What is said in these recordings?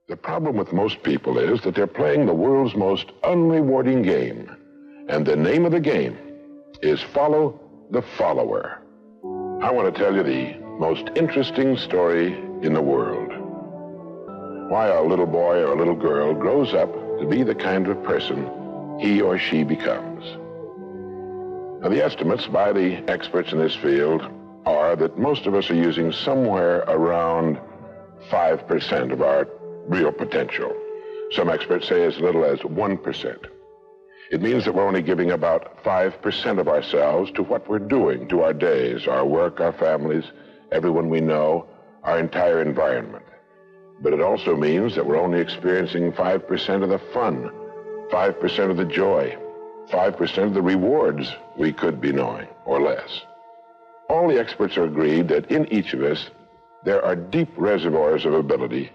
The problem with most people is that they're playing the world's most unrewarding game, and the name of the game is follow the follower. I want to tell you the most interesting story in the world. Why a little boy or a little girl grows up to be the kind of person he or she becomes. Now, the estimates by the experts in this field are that most of us are using somewhere around 5% of our real potential. Some experts say as little as 1%. It means that we're only giving about 5% of ourselves to what we're doing, to our days, our work, our families, everyone we know, our entire environment. But it also means that we're only experiencing 5% of the fun, 5% of the joy, 5% of the rewards we could be knowing, or less. All the experts are agreed that in each of us, there are deep reservoirs of ability,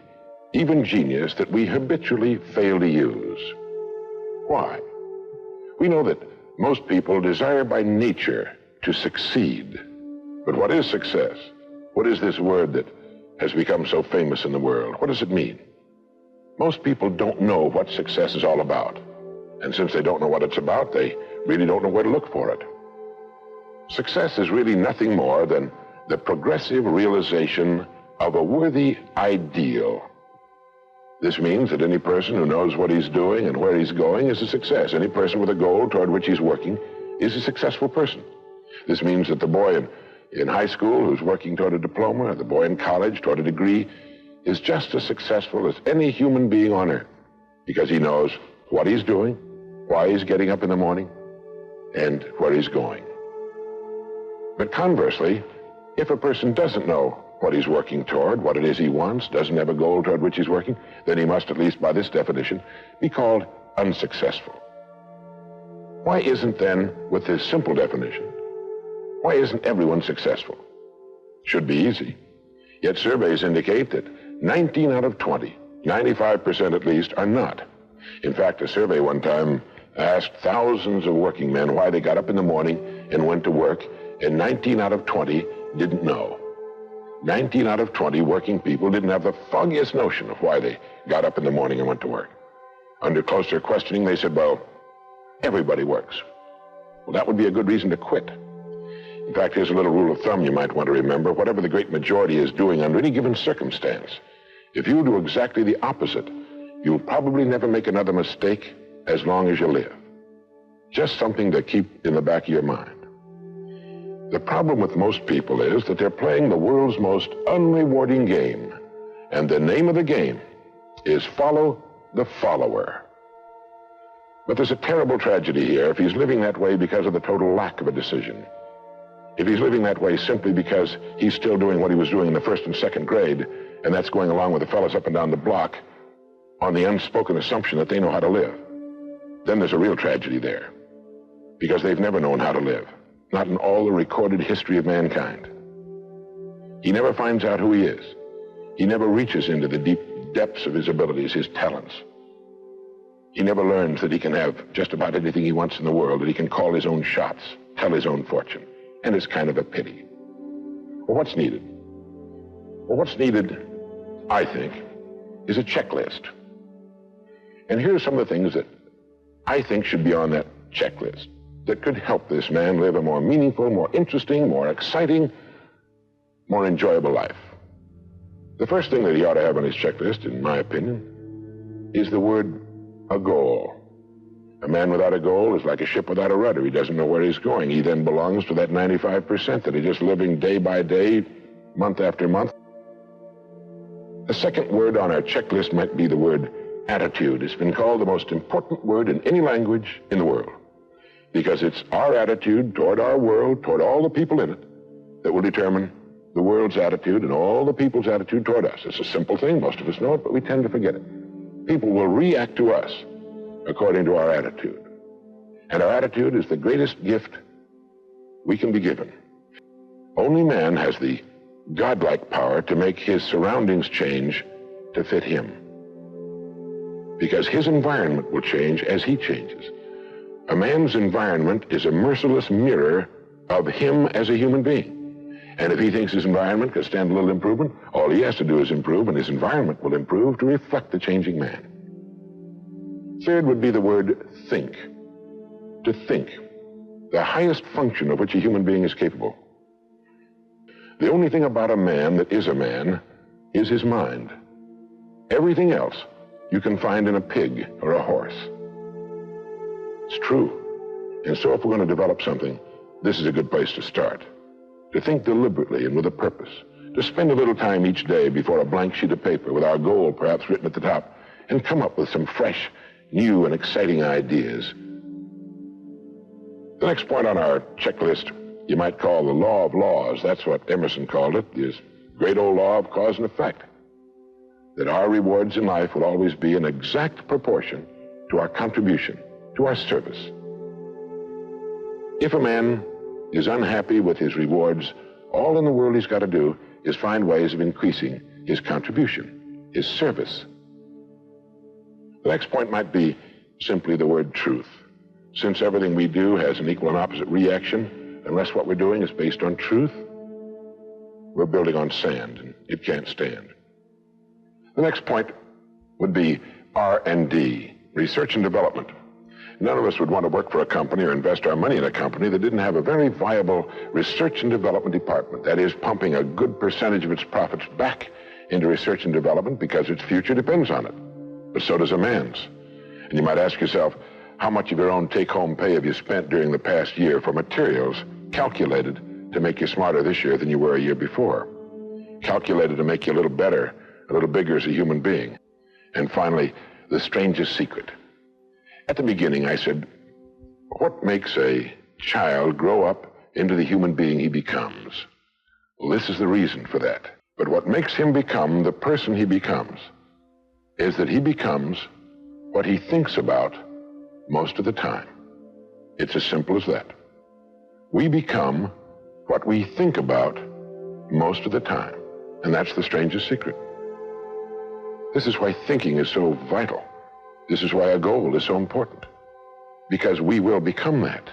even genius, that we habitually fail to use. Why? We know that most people desire by nature to succeed. But what is success? What is this word that has become so famous in the world? What does it mean? Most people don't know what success is all about. And since they don't know what it's about, they really don't know where to look for it. Success is really nothing more than the progressive realization of a worthy ideal. This means that any person who knows what he's doing and where he's going is a success. Any person with a goal toward which he's working is a successful person. This means that the boy in high school who's working toward a diploma, or the boy in college toward a degree, is just as successful as any human being on earth, because he knows what he's doing, why he's getting up in the morning, and where he's going. But conversely, if a person doesn't know what he's working toward, what it is he wants, doesn't have a goal toward which he's working, then he must, at least by this definition, be called unsuccessful. Why isn't then, with this simple definition, why isn't everyone successful? Should be easy. Yet surveys indicate that 19 out of 20, 95% at least, are not. In fact, a survey one time asked thousands of working men why they got up in the morning and went to work, and 19 out of 20 didn't know. 19 out of 20 working people didn't have the foggiest notion of why they got up in the morning and went to work. Under closer questioning, they said, well, everybody works. Well, that would be a good reason to quit. In fact, here's a little rule of thumb you might want to remember. Whatever the great majority is doing under any given circumstance, if you do exactly the opposite, you'll probably never make another mistake as long as you live. Just something to keep in the back of your mind. The problem with most people is that they're playing the world's most unrewarding game, and the name of the game is follow the follower. But there's a terrible tragedy here if he's living that way because of the total lack of a decision. If he's living that way simply because he's still doing what he was doing in the first and second grade, and that's going along with the fellows up and down the block on the unspoken assumption that they know how to live, then there's a real tragedy there, because they've never known how to live. Not in all the recorded history of mankind. He never finds out who he is. He never reaches into the deep depths of his abilities, his talents. He never learns that he can have just about anything he wants in the world, that he can call his own shots, tell his own fortune. And it's kind of a pity. Well, what's needed? Well, what's needed, I think, is a checklist. And here are some of the things that I think should be on that checklist that could help this man live a more meaningful, more interesting, more exciting, more enjoyable life. The first thing that he ought to have on his checklist, in my opinion, is the word a goal. A man without a goal is like a ship without a rudder. He doesn't know where he's going. He then belongs to that 95% that are just living day by day, month after month. The second word on our checklist might be the word attitude. It's been called the most important word in any language in the world, because it's our attitude toward our world, toward all the people in it, that will determine the world's attitude and all the people's attitude toward us. It's a simple thing. Most of us know it, but we tend to forget it. People will react to us according to our attitude. And our attitude is the greatest gift we can be given. Only man has the godlike power to make his surroundings change to fit him, because his environment will change as he changes. A man's environment is a merciless mirror of him as a human being. And if he thinks his environment could stand a little improvement, all he has to do is improve, and his environment will improve to reflect the changing man. Third would be the word think. To think, the highest function of which a human being is capable. The only thing about a man that is a man is his mind. Everything else you can find in a pig or a horse. It's true. And so if we're going to develop something, this is a good place to start. To think deliberately and with a purpose. To spend a little time each day before a blank sheet of paper with our goal perhaps written at the top, and come up with some fresh, new, and exciting ideas. The next point on our checklist you might call the law of laws. That's what Emerson called it, this great old law of cause and effect. That our rewards in life will always be in exact proportion to our contribution, to our service. If a man is unhappy with his rewards, all in the world he's got to do is find ways of increasing his contribution, his service. The next point might be simply the word truth. Since everything we do has an equal and opposite reaction, unless what we're doing is based on truth, we're building on sand, and it can't stand. The next point would be R&D, research and development. None of us would want to work for a company or invest our money in a company that didn't have a very viable research and development department. That is, pumping a good percentage of its profits back into research and development because its future depends on it. But so does a man's. And you might ask yourself, how much of your own take-home pay have you spent during the past year for materials calculated to make you smarter this year than you were a year before? Calculated to make you a little better, a little bigger as a human being. And finally, the strangest secret. At the beginning, I said, what makes a child grow up into the human being he becomes? Well, this is the reason for that. But what makes him become the person he becomes is that he becomes what he thinks about most of the time. It's as simple as that. We become what we think about most of the time. And that's the strangest secret. This is why thinking is so vital. This is why a goal is so important. Because we will become that.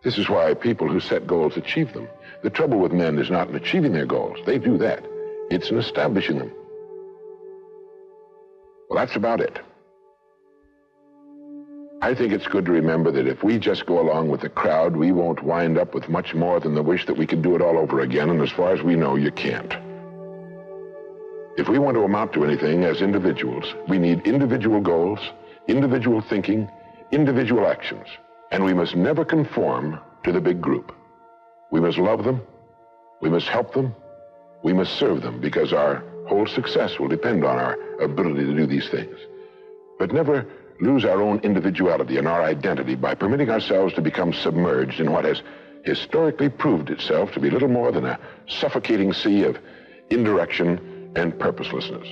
This is why people who set goals achieve them. The trouble with men is not in achieving their goals. They do that. It's in establishing them. Well, that's about it. I think it's good to remember that if we just go along with the crowd, we won't wind up with much more than the wish that we could do it all over again, and as far as we know, you can't. If we want to amount to anything as individuals, we need individual goals, individual thinking, individual actions, and we must never conform to the big group. We must love them, we must help them, we must serve them, because our whole success will depend on our ability to do these things. But never lose our own individuality and our identity by permitting ourselves to become submerged in what has historically proved itself to be little more than a suffocating sea of indirection and purposelessness.